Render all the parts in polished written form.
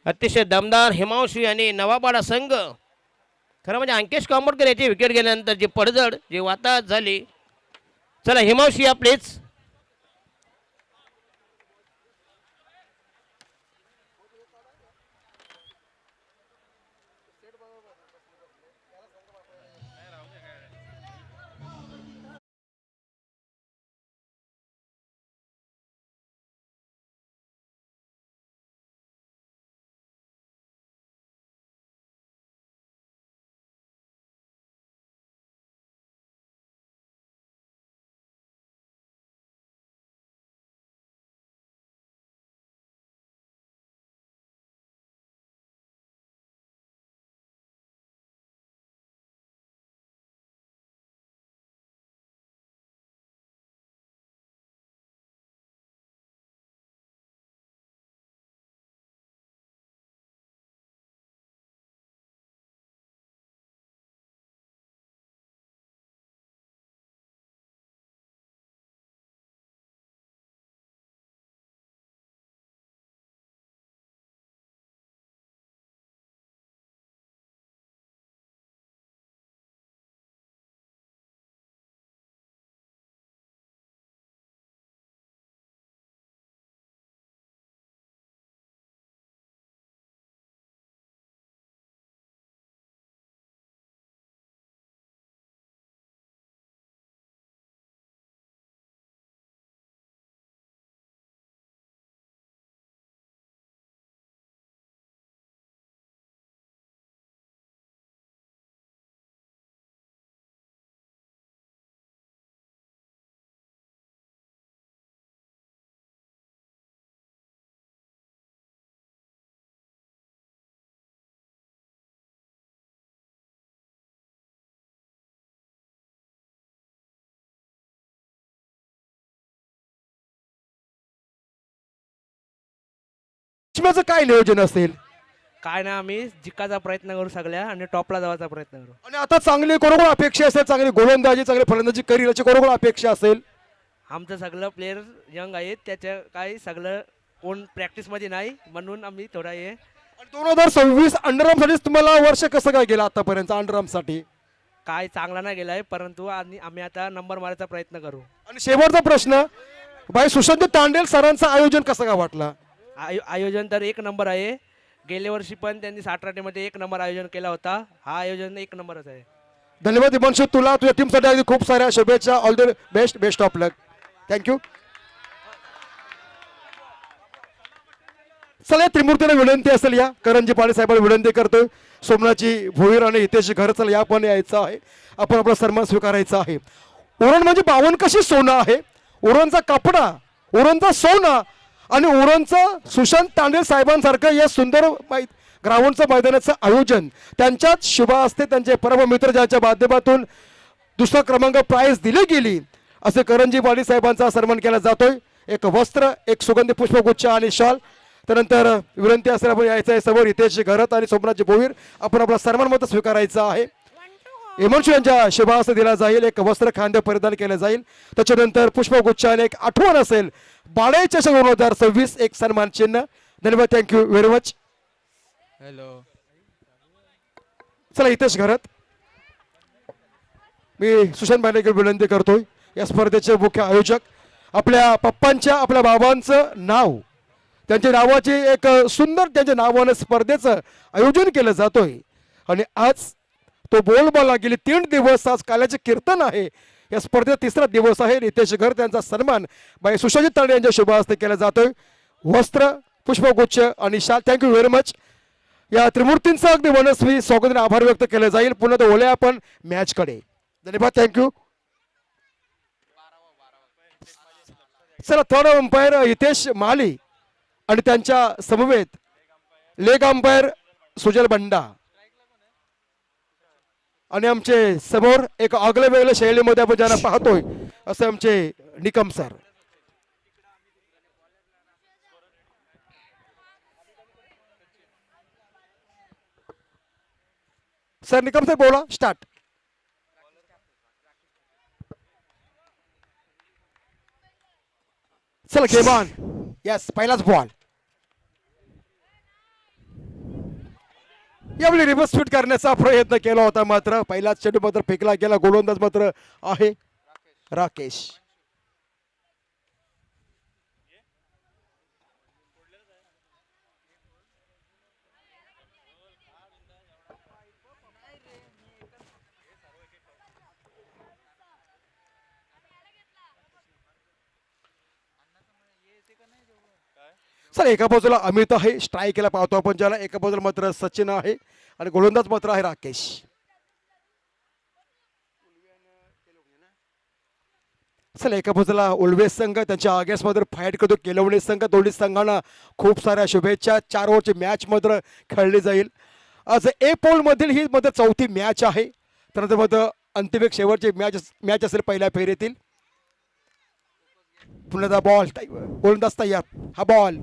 अतिशय दमदार हिमांशू आणि नवाबाडा संघ. खरं म्हणजे अंकेश कांबोडकर याची विकेट गेल्यानंतर जी पडझड जी वाताहत झाली. चला हिमांशू या प्लीज. पश्चिमेचं काय नियोजन असेल काय ना आम्ही जिंकायचा प्रयत्न करू सगळ्या आणि टॉपला जायचा प्रयत्न करू. आणि आता चांगली कोरोकोर अपेक्षा असेल, चांगली गोलंदाजी चांगली फलंदाजी करील याची कोरोकोर अपेक्षा असेल. आमचं सगळं प्लेयर यंग आहेत त्याच्या काही सगळं कोण प्रॅक्टिसमध्ये नाही म्हणून आम्ही थोडा हे 2026 अंडरआर्म साठी तुम्हाला वर्ष कसं काय गेलं आतापर्यंत अंडरआर्म साठी? काय चांगला नाही गेलाय परंतु आम्ही आता नंबर मारायचा प्रयत्न करू. आणि शेवटचा प्रश्न भाई सुशांत तांडेल सरांचं आयोजन कसं काय वाटलं? आयोजन तर एक नंबर आहे. गेल्या वर्षी पण त्यांनी 60 मध्ये एक नंबर आयोजन केला होता. हा आयोजन एक नंबरच आहे. धन्यवाद हिमांशू, तुला तुझ्या टीमसाठी अगदी खूप साऱ्या शुभेच्छा. All the best, best of luck. Thank you. चला त्रिमूर्तीला विनंती असेल या करंजी पाडे साहेबांना विनंती करतोय. सोमनाथजी भोईर आणि हितेश घर चला या पण यायचं आहे. आपण आपला सन्मान स्वीकारायचा आहे. उरण म्हणजे 52 कशी सोनं आहे. उरणचा कपडा, उरणचा सोना आणि उरणचं सुशांत तांडेल साहेबांसारखं या सुंदर ग्राउंडचं मैदानाचं आयोजन त्यांच्याच शुभ असते. त्यांचे परम मित्र ज्याच्या माध्यमातून दुसरा क्रमांक प्राइज दिली गेली असे करंजी पाटील साहेबांचा सन्मान केला जातोय. एक वस्त्र, एक सुगंधी पुष्पगुच्छ आणि शॉल. त्यानंतर विनंती असेल आपण यायचं आहे समोर हितेश घरत आणि सोमनाथजी भोईर. आपण आपला सन्मान मत स्वीकारायचा आहे. हिमांशू यांच्या शुभाहस्ते दिला जाईल. एक वस्त्र खांदे परिधान केलं जाईल. त्याच्यानंतर पुष्पगुच्छ आणि एक आठवण असेल बाळे चषक 2026 एक सन्मान चिन्ह. धन्यवाद, थँक्यू व्हेरी मच. हॅलो. चला हितेश घरत, मी सुशांत भालेकर विनंती करतोय या स्पर्धेचे मुख्य आयोजक. आपल्या पप्पांच्या आपल्या बाबांचं नाव, त्यांच्या नावाची एक सुंदर त्यांच्या नावानं स्पर्धेचं आयोजन केलं जातोय. आणि आज तो बोलबाला गेली 3 दिवस, आज काल्याचे कीर्तन आहे. या स्पर्धेचा 3रा दिवस आहे. नितेश घर त्यांचा सन्मान बाई सुशांत तांडे यांच्या शुभ हस्ते केला जातोय. वस्त्र, पुष्पगुच्छ आणि शाल. Thank you very much. या त्रिमूर्तींचं अगदी मनस्वी स्वागत आणि आभार व्यक्त केले जाईल. पुन्हा तो ओले आपण मॅचकडे. धन्यवाद, थँक्यू. चला थर्ड अंपायर हितेश माली आणि त्यांच्या समवेत लेग अंपायर सुजल बंडा आणि आमचे समोर एक आगळ्या वेगळ्या शैलीमध्ये आपण ज्यांना पाहतोय असे आमचे Nikam sir. Sir Nikam sir बोला, स्टार्ट. चल गेम ऑन. यस, पहिलाच बॉल. यावेळी रिव्हर्स स्वीट करण्याचा प्रयत्न केला होता, मात्र पहिलाच चेंडू मात्र फेकला गेला. गोलंदाज मात्र आहे राकेश. सर एका बाजूला अमित आहे, स्ट्राईकला पाहतो आपण ज्याला. एका बाजूला मात्र सचिन आहे आणि गोलंदाज मात्र आहे राकेश. चला एका बाजूला उल्वेस संघ त्यांच्या अगेन्स्ट मध्ये फाईट करतो केलवणे संघ. दोन्ही संघांना खूप साऱ्या शुभेच्छा. 4 ओव्हरची मॅच मात्र खेळली जाईल. आज ए पोल मधील ही मात्र चौथी मॅच आहे. त्यानंतर मात्र अंतिम एक शेवटची मॅच असेल पहिल्या फेरीतील. पुन्हा बॉल गोलंदाज तयार. हा बॉल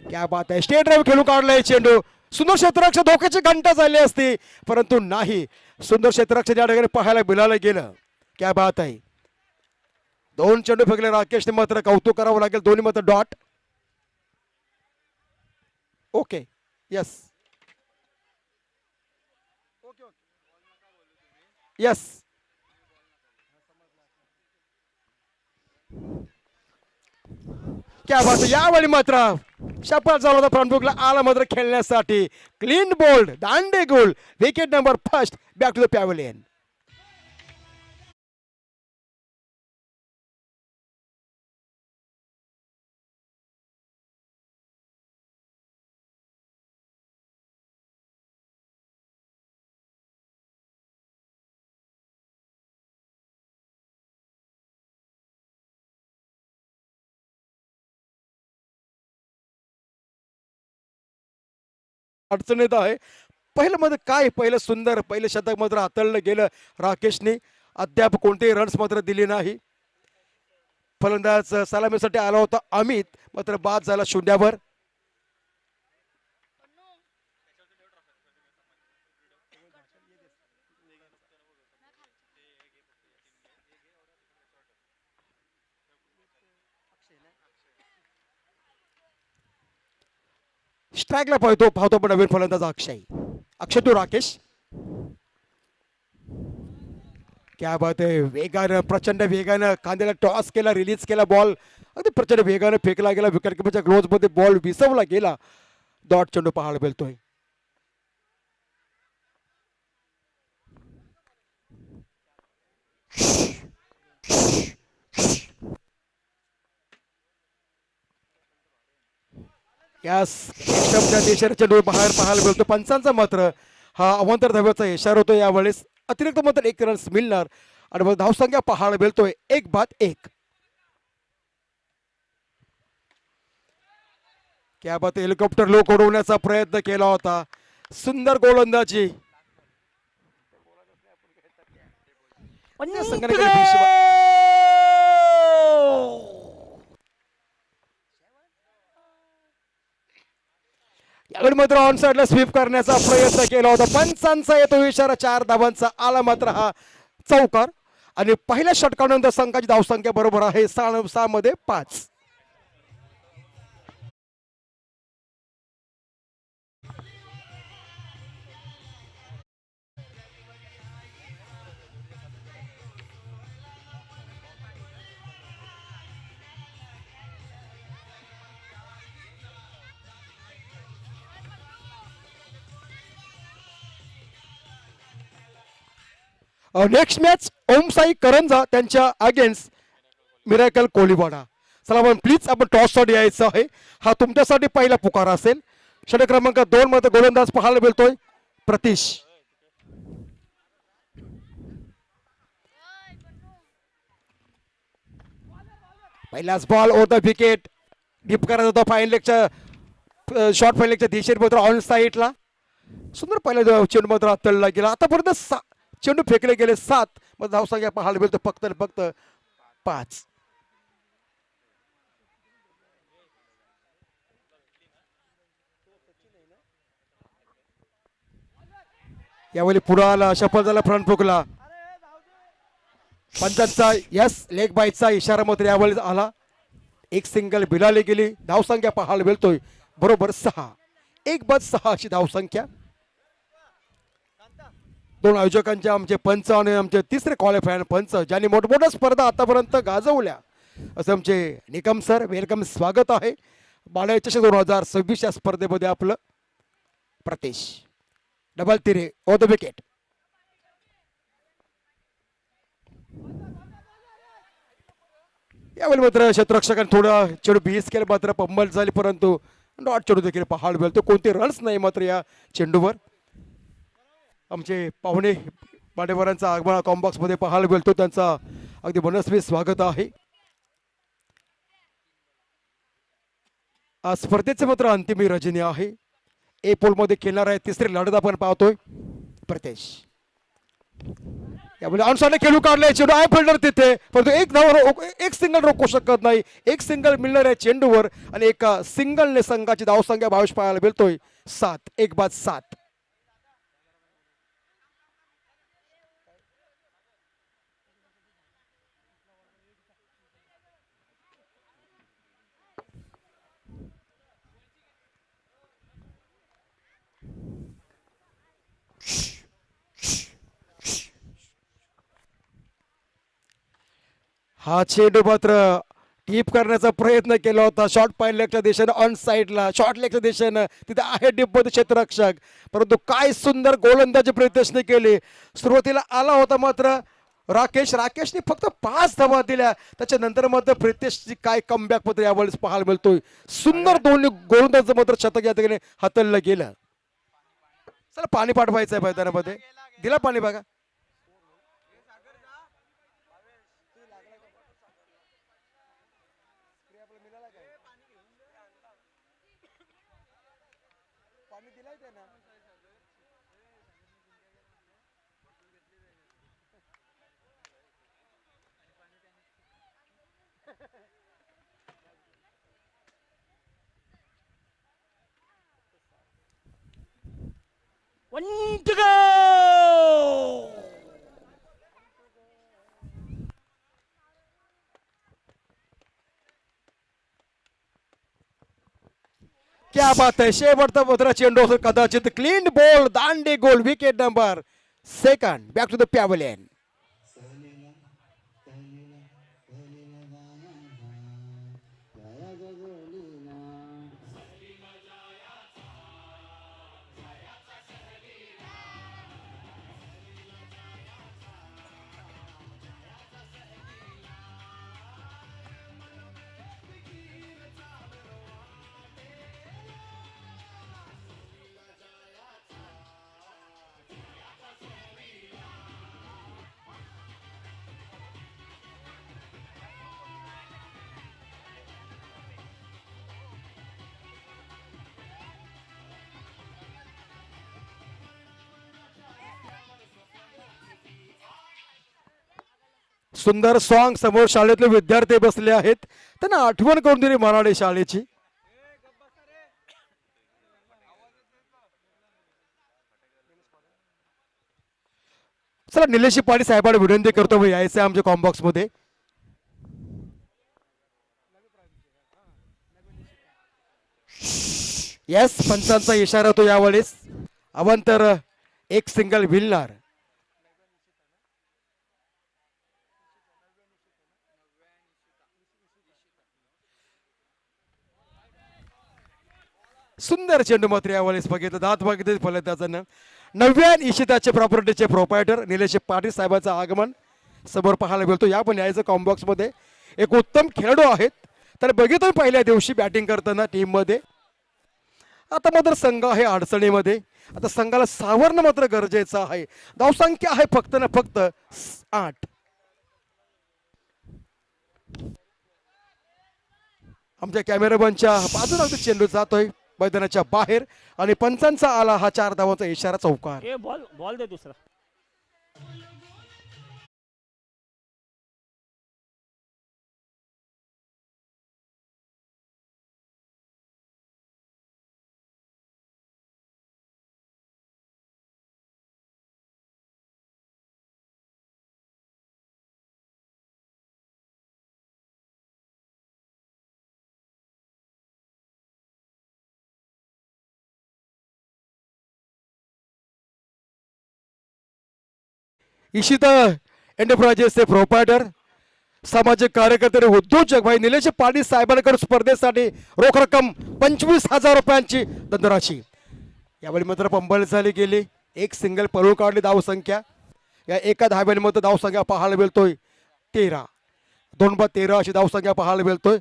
क्या बात आहे. स्टेट ड्राईव्ह खेळून काढलाय चेंडू. सुंदर क्षेत्ररक्षक धोक्याची घंटा झाली असती परंतु नाही. सुंदर क्षेत्ररक्षक या ठिकाणी पाहायला मिळालं गेलं. क्या बात आहे. 2 चेंडू फेकले राकेशने, मात्र कौतुक करावं लागेल. दोन्ही मात्र डॉट. Okay yes yes. क्या बात आहे. यावेळी मात्र शपथ झाला होता फ्रंटबुकला आला मात्र खेळण्यासाठी. क्लीन बोल्ड दांडे गोल. Wicket number first. Back to the pavilion. अडचणीत आहे. पहिलं मध्ये काय पहिलं सुंदर पहिलं शतक मात्र हाताळलं गेलं राकेशने. अद्याप कोणतेही रन्स मात्र दिले नाही. फलंदाज सलामीसाठी आला होता अमित, मात्र बाद झाला शून्यावर. स्ट्राईकला पाहतो पण नवीन फलंदाज अक्षय टू राकेश. क्या बात आहे. वेगानं प्रचंड वेगानं कांद्याला टॉस केला, रिलीज केला बॉल. अगदी प्रचंड वेगानं फेकला गेला. विकेट किपरच्या ग्लोव्ज मध्ये बॉल विसवला गेला. डॉट चेंडू पाहायला मिळतोय. यास एकदमच्या देशाच्या चेंडू बाहेर पाहायला मिळतो. पंचांचा मात्र हा अवांतर धाव्याचा इशारा होतो. यावेळेस अतिरिक्त मात्र 1 रन्स मिळणार आणि मग धावसंख्या पाहायला मिळतोय 1-1. क्या बात. हेलिकॉप्टर लो उडवण्याचा प्रयत्न केला होता. सुंदर गोलंदाजी. यावेळी मात्र ऑन साइडला स्वीप करण्याचा प्रयत्न केला होता. पंचांचा येतो इशारा. 4 धावांचा आला मात्र हा चौकार. आणि पहिल्या षटकानंतर संघाची धावसंख्या बरोबर आहे 6 मध्ये 5. नेक्स्ट मॅच ओमसाई करंजा त्यांच्या अगेन्स्ट मिराकल कोलीवाडा. चला आपण प्लीज आपण टॉस साठी यायचं आहे. हा तुमच्यासाठी पहिला पुकार असेल. षटक क्रमांक 2 मध्ये गोलंदाज पाहायला मिळतोय प्रतीश. पहिलाच ball over the wicket. Deep करायचा होता फाईन लेगच्या शॉर्ट फाईन लेगच्या दिशेने मात्र ऑन साईडला. सुंदर पहिला चेंडू मात्र हाताळला गेला. आतापर्यंत चेंडू फेकले गेले 7. मग धावसंख्या पाहायला मिळतो फक्त 5. यावेळी पुढे आला सफल झाला फ्रंट फुकला. पंचांचा यस लेग बाईटचा इशारा मात्र यावेळी आला. 1 सिंगल बिलाली गेली. धावसंख्या पाहायला मिळतोय बरोबर 6. 1-6 अशी धावसंख्या. दोन आयोजकांचे आमचे पंच आणि आमचे तिसरे क्वालिफायर पंच ज्यांनी मोठमोठ्या स्पर्धा आतापर्यंत गाजवल्या असं आमचे निकम सर, वेलकम, स्वागत आहे. बाळा चषक 2026 या स्पर्धेमध्ये आपलं. प्रतेश डबल तिरे ओ द विकेट. यावेळी मात्र क्षेत्ररक्षकांनी थोडं चेंडू बीस केलं, मात्र पंबल झाली, परंतु डॉट चेंडू देखील पाहायला मिळतो. कोणते रन्स नाही मात्र या चेंडूवर. आमचे पाहुणे मान्यवरांचा आगमन कॉम्बॉक्स मध्ये पाहायला मिळतो, त्यांचा अगदी मनस्वी स्वागत आहे. आज स्पर्धेचे मात्र अंतिम रजनी आहे. ए पोल मध्ये खेळणार आहे तिसरे लढत आपण पाहतोय. प्रतेश यामध्ये ऑनसाइडला खेळू काढलाय चेंडू, आय फिल्डर तिथे, परंतु एक सिंगल रोखू शकत नाही. एक सिंगल मिळणार आहे चेंडूवर आणि एका सिंगलने संघाची धावसंख्या 22 पाहायला मिळतोय. 7 1-7. हा चेंडू मात्र टीप करण्याचा प्रयत्न केला होता. शॉर्ट पाईन लेगच्या दिशेनं, ऑन साईडला शॉर्ट लेगच्या दिशेनं, तिथे आहे डीपमध्ये क्षेत्ररक्षक, परंतु काय सुंदर गोलंदाजी प्रयत्न केले. सुरुवातीला आला होता मात्र राकेशने फक्त 5 धावा दिल्या. त्याच्यानंतर मात्र प्रितेशची काय कमबॅक पत्र यावेळेस पाहायला मिळतोय. सुंदर दोन्ही गोलंदाज मात्र शतक या ठिकाणी हातललं गेलं. चला पाणी पाठवायचं आहे मैदानामध्ये, दिला पाणी बघा. One to go! क्या बात आहे. शेवटचा मात्र चेंडू असेल कदाचित. क्लीन बॉल, दांडी गोल, wicket number 2. Back to the pavilion. सुंदर सॉंग समोर शाळेतले विद्यार्थी बसले आहेत, त्यांना आठवण करून दिली मराठी शाळेची. चला निलेश पाटील साहेबांना विनंती करतो यायचं आमच्या कॉम्बॉक्स मध्ये. येस, पंचांचा इशारा तो यावेळेस. अवंतर एक सिंगल विलणार. सुंदर चेंडू मात्र यावेळेस बघितलं, दात बघितले फलंदाजांना. नव्यान इशिताचे प्रॉपर्टीचे प्रोपायटर निलेश पाटील साहेबांचं आगमन समोर पाहायला मिळतो. या पण यायचं कॉम्बॉक्स मध्ये. एक उत्तम खेळाडू आहेत, तर बघितलं पहिल्या दिवशी बॅटिंग करताना टीम मध्ये. आता मात्र संघ आहे अडचणीमध्ये. आता संघाला सावरणं मात्र गरजेचं आहे. धावसंख्या आहे फक्त ना फक्त 8. आमच्या कॅमेरामॅनच्या बाजूला चेंडू जातोय मैदानाच्या बाहेर आणि पंचांचा आला हा 4 धावांचा इशारा, चौकार. बॉल दे दुसरा. इशिता एंटरप्राइजेसचे प्रोपायटर, सामाजिक कार्यकर्ते आणि उद्योजक भाई निलेश पाटील साहेबांकडे स्पर्धेसाठी रोख रक्कम 25,000 रुपयांची धनराशी. यावेळी मात्र पंबल झाली गेली. एक सिंगल पळून काढली धावसंख्या. या एका धाब्यामध्ये धावसंख्या पाहायला मिळतोय 13. 2/13 अशी धावसंख्या पाहायला मिळतोय.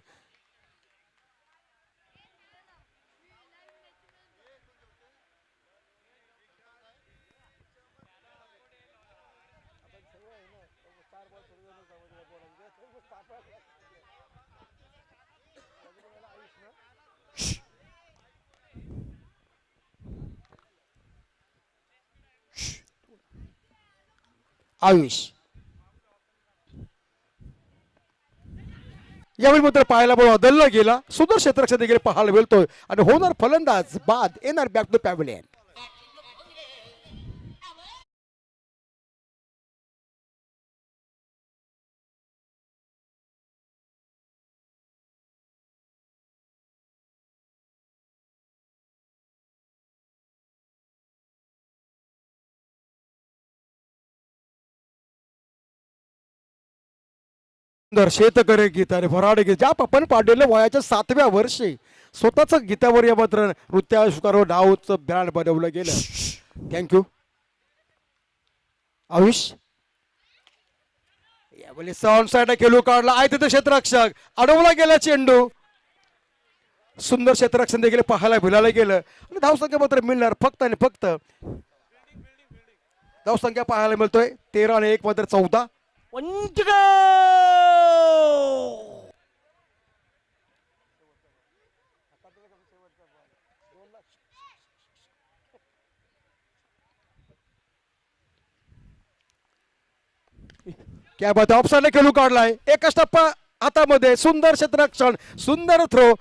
आयुष यावेळी मात्र पाहायला बदलला गेला. सुंदर क्षेत्ररक्षण देखील पाहायला मिळतोय आणि होणार फलंदाज बाद येणार बॅक टू पॅव्हलियन. सुंदर शेतकरी गीत आणि भराडे गीत ज्या आपण पाडलेलं वयाच्या 7व्या वर्षी स्वतःच गीतावर या मात्र नृत्य स्वीकारवर डावचं ब्रँड बनवलं गेलं. थँक्यू आयुष. यावेळी ऑन साइड खेळू काढला आहे तिथे क्षेत्ररक्षक अडवला गेला चेंडू. सुंदर क्षेत्ररक्षण देखील पाहायला भिलायला गेलं आणि धावसंख्या मात्र मिळणार फक्त आणि फक्त. धावसंख्या पाहायला मिळतोय 13 आणि 1 मात्र 14. क्या बात आहे. ऑफसाईडला खेळू काढलाय. एकच टप्पा हातामध्ये. सुंदर क्षेत्ररक्षण, सुंदर थ्रो.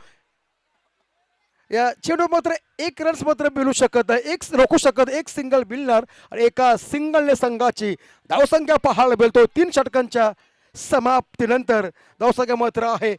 या चेंडू मात्र 1 रन्स मात्र मिळू शकत नाही. एक रोखू शकत. एक सिंगल मिळणार आणि एका सिंगलने संघाची धावसंख्या पाहायला मिळतो. 3 षटकांच्या समाप्तीनंतर धावसंख्या मात्र आहे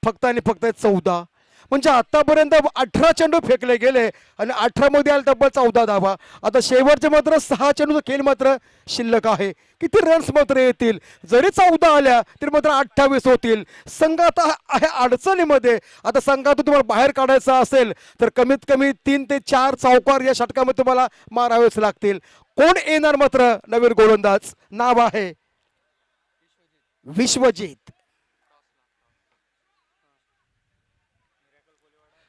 फक्त आणि फक्त 14. म्हणजे आतापर्यंत 18 चेंडू फेकले गेले आणि 18 मध्ये आले तब्बल 14 धावा. आता शेवटचे मात्र 6 चेंडूचा खेळ मात्र शिल्लक आहे. किती रन्स मात्र येतील. जरी 14 आल्या तरी मात्र 28 होतील. संघ आता आहे अडचणीमध्ये. आता संघातून तुम्हाला बाहेर काढायचा असेल तर कमीत कमी 3 ते 4 चौकार या षटकामध्ये तुम्हाला मारावेच लागतील. कोण येणार मात्र नवीन गोलंदाज. नाव आहे विश्वजित.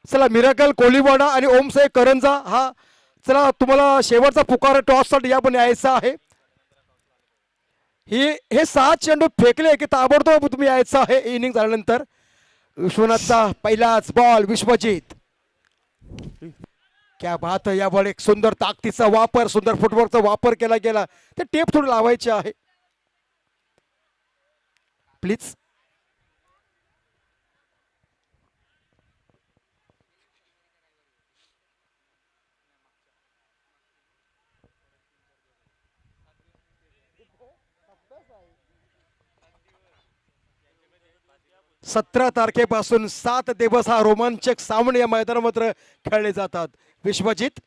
चला मिराकल कोलीवाडा आणि ओमसाई करंजा हा चला तुम्हाला शेवटचा पुकार टॉससाठी या पण यायचा आहे. हे 7 चेंडू फेकले की ताबडतोब तुम्ही यायचं आहे इनिंग झाल्यानंतर. विश्वनाथचा पहिलाच बॉल विश्वजित. क्या बात है. यावर एक सुंदर ताकदीचा वापर, सुंदर फुटवर्कचा वापर केला गेला. ते टेप थोडं लावायचे आहे प्लीज. सतरा तारखेपासून 7 दिवस हा रोमांचक सामने या मैदानात मात्र खेळले जातात. विश्वजित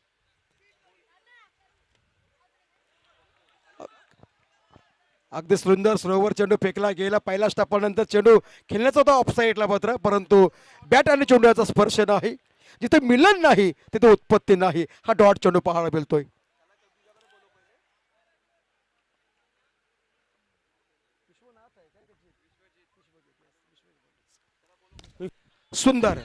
अगदी सुंदर सरोवर चेंडू फेकला गेला. पहिल्या स्टपानंतर चेंडू खेळण्याचा होता ऑफसाईडला मात्र, परंतु बॅट आणि चेंडूचा स्पर्श नाही. जिथे मिलन नाही तिथे उत्पत्ती नाही. हा डॉट चेंडू पाहायला मिळतोय. सुंदर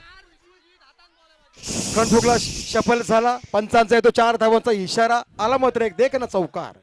फ्रंट फुगला शफल झाला. पंचांचा येतो 4 धावांचा इशारा आला मात्र एक देखना चौकार.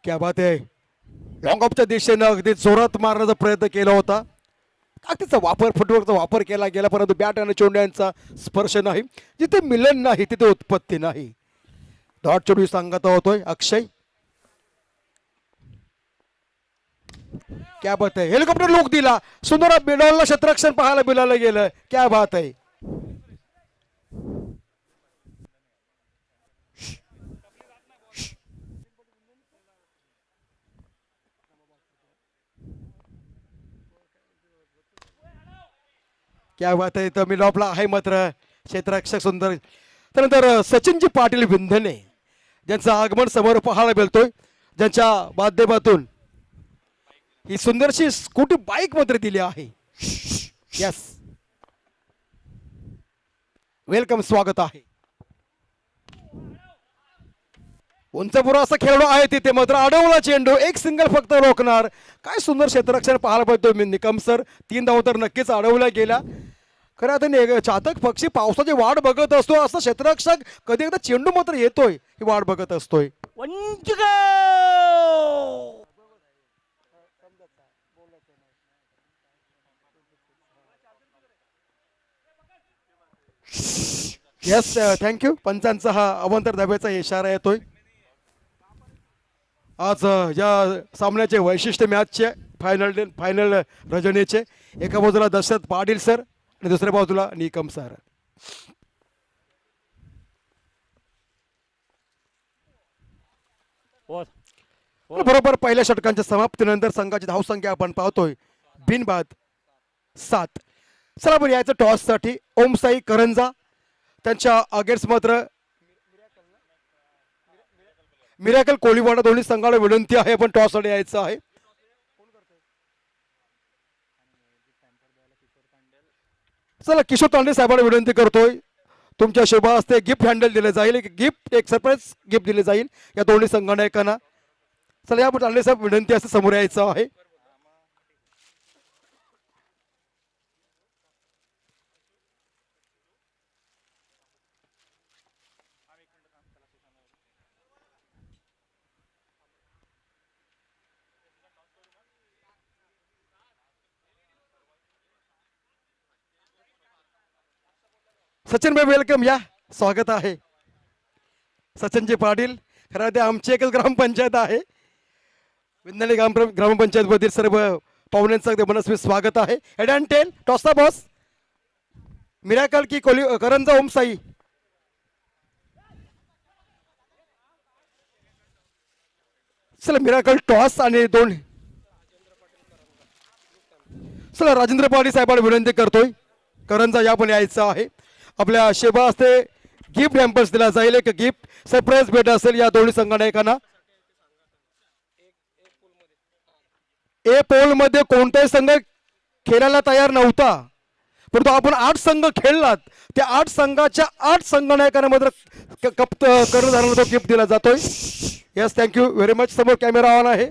क्या बात आहे. लॉंग ऑफच्या दिशेनं अगदी जोरात मारण्याचा प्रयत्न केला होता. अगदीचा वापर फुटवर्कचा वापर केला गेला परंतु बॅट आणि चोंड्यांचा स्पर्श नाही. जिथे मिलन नाही तिथे उत्पत्ती नाही. डॉट चोडी सांगत होतोय अक्षय. क्या बात आहे. हेलिकॉप्टर लुक दिला. सुंदर बिडॉलला क्षेत्ररक्षण पाहायला बिलाला गेलं. क्या बात आहे. क्या बात आहे. तर मिलॉपला आहे मात्र क्षेत्ररक्षक सुंदर. त्यानंतर सचिनजी पाटील विंधने ज्यांचं आगमन समोर पाहायला मिळतोय. ज्यांच्या माध्यमातून ही सुंदरशी स्कूटी बाईक मात्र दिली आहे. यस वेलकम स्वागत आहे. उंचपुरा असा खेळाडू आहे तिथे मात्र अडवला चेंडू. एक सिंगल फक्त रोखणार. काय सुंदर क्षेत्ररक्षण पाहायला पाहिजे मी निकम सर. 3 धावा तर नक्कीच अडवल्या गेल्या. खरं आता चातक पक्षी पावसाची वाट बघत असतो. असं क्षेत्ररक्षक कधी एकदा चेंडू मात्र येतोय ही वाट बघत असतोय. Yes thank you. पंचांचा हा अवंतर धाब्याचा इशारा येतोय. आज या सामन्याचे वैशिष्ट्य मॅचचे फायनल रजनीचे एका बाजूला दशरथ पाटील सर आणि दुसऱ्या बाजूला निकम सर. बरोबर पहिल्या षटकांच्या समाप्तीनंतर संघाची धावसंख्या आपण पाहतोय बिनबाद 7. चला बरं यायचं टॉस साठी ओमसाई करंजा त्यांच्या अगेन्स्ट मात्र मिराकल कोळीवाडा दोन्ही संघाला विनंती आहे पण टॉस साठी यायचं आहे. चला किशोर तांडे साहेबांना विनंती करतोय तुमच्या शुभ हस्ते गिफ्ट हँडल दिले जाईल. एक सरप्राईज गिफ्ट दिले जाईल या दोन्ही संघनायकांना. चला या तांडे साहेब विनंती असते समोर यायचं आहे. सचिन भाई वेलकम या स्वागत आहे. सचिनजी पाटील खरं ते आमची एकच ग्रामपंचायत आहे. विंधने ग्रामपंचायत मधील सर्व पाहुण्यांचं अगदी मनस्वी स्वागत आहे. हेड अँड टेल टॉसचा बॉस मिराकल की करंजा ओमसाई. चला मिराकल टॉस आणि 2. चला राजेंद्र पाटील साहेबांना विनंती करतोय करंजा या पण यायचं आहे. आपल्या शेबा हस्ते गिफ्ट हॅम्पर्स दिला जाईल. एक गिफ्ट सरप्राईज भेट असेल या दोन्ही संघनायकांना. ए पोल मध्ये कोणताही संघ खेळायला तयार नव्हता परंतु आपण 8 संघ खेळलात. त्या 8 संघाच्या 8 संघनायकांना मात्र कर्णधाराला तो गिफ्ट दिला जातोय. Yes thank you very much. समोर कॅमेरा ऑन आहे.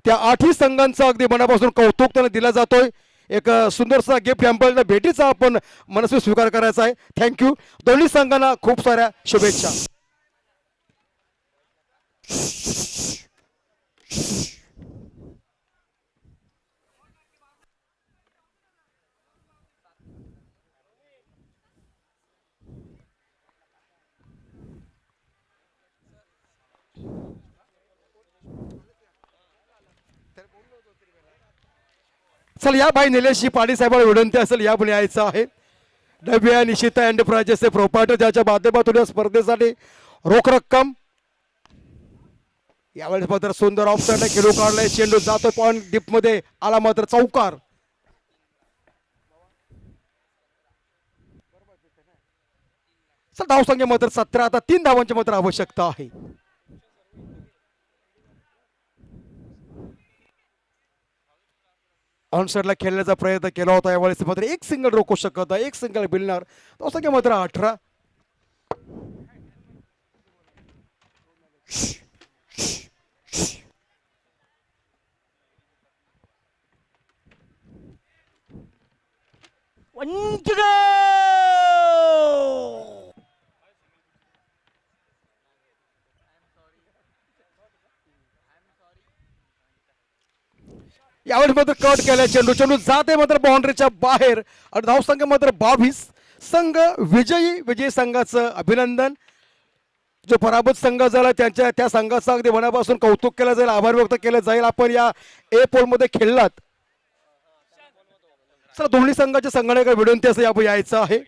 त्या 8ही संघांचं अगदी मनापासून कौतुक त्यांना दिला जातोय. एक सुंदरसा गिफ्ट हॅम्पर भेटीचा आपण मनस्वी स्वीकार करायचा आहे. थँक्यू. दोन्ही संघांना खूप साऱ्या शुभेच्छा. चल या भाई निलेशजी पाटील साहेबांना विनंती असेल या पण यायचं आहे. डब्या निशिता एंटरप्राइजेसचे प्रोपायटर ज्याच्या माध्यमातून या स्पर्धेसाठी रोख रक्कम यावेळेस मात्र सुंदर ऑफसाईडला खेळू काढलाय. चेंडू जातो पॉइंट डीप मध्ये आला मात्र चौकार. चल धावसंख्या मात्र 17. आता 3 धावांची मात्र आवश्यकता आहे. ऑनसाईडला खेळण्याचा प्रयत्न केला होता. यावेळेस मात्र एक सिंगल रोखू शकत एक सिंगल बिलणार. धावसंख्या मात्र 18. यावेळी मात्र कट केला चेंडू चेंडू जाते मात्र बाउंड्रीच्या बाहेर आणि धावसंख्या मात्र 22. संघ विजयी संघाचं अभिनंदन. जो पराभूत संघ झाला त्या संघाचं अगदी मनापासून कौतुक केलं जाईल, आभार व्यक्त केले जाईल. आपण या ए पोलमध्ये खेळलात. चला दोन्ही संघाच्या संघाकडे विनंती असेल आपण यायचं आहे.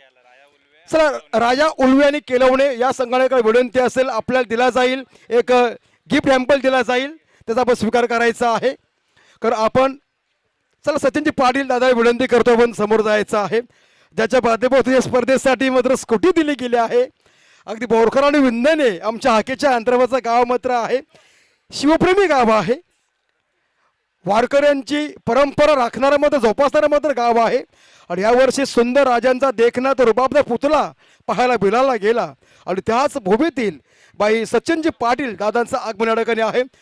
चला राजा उल्वे आणि केलवणे या संघाकडे विनंती असेल, आपल्याला दिला जाईल एक गिफ्ट हॅम्पल दिला जाईल, त्याचा आपण स्वीकार करायचा आहे. कारण आपण चला सचिनजी पाटील दादा विनंती करतो, आपण समोर जायचं आहे. ज्याच्या माध्यमातून या स्पर्धेसाठी मात्र स्कूटी दिली गेली आहे. अगदी बोरकर आणि विंदने आमच्या हाकेच्या अंतर्गतचं गाव मात्र आहे, शिवप्रेमी गाव आहे, वारकऱ्यांची परंपरा राखणारं मात्र जोपासणारं मात्र गाव आहे. आणि यावर्षी सुंदर राजांचा देखनात रुबाबदार पुतळा पाहायला बिलाला गेला आणि त्याच भूमीतील बाई सचिनजी पाटील दादांचं आगमन या ठिकाणी आहे.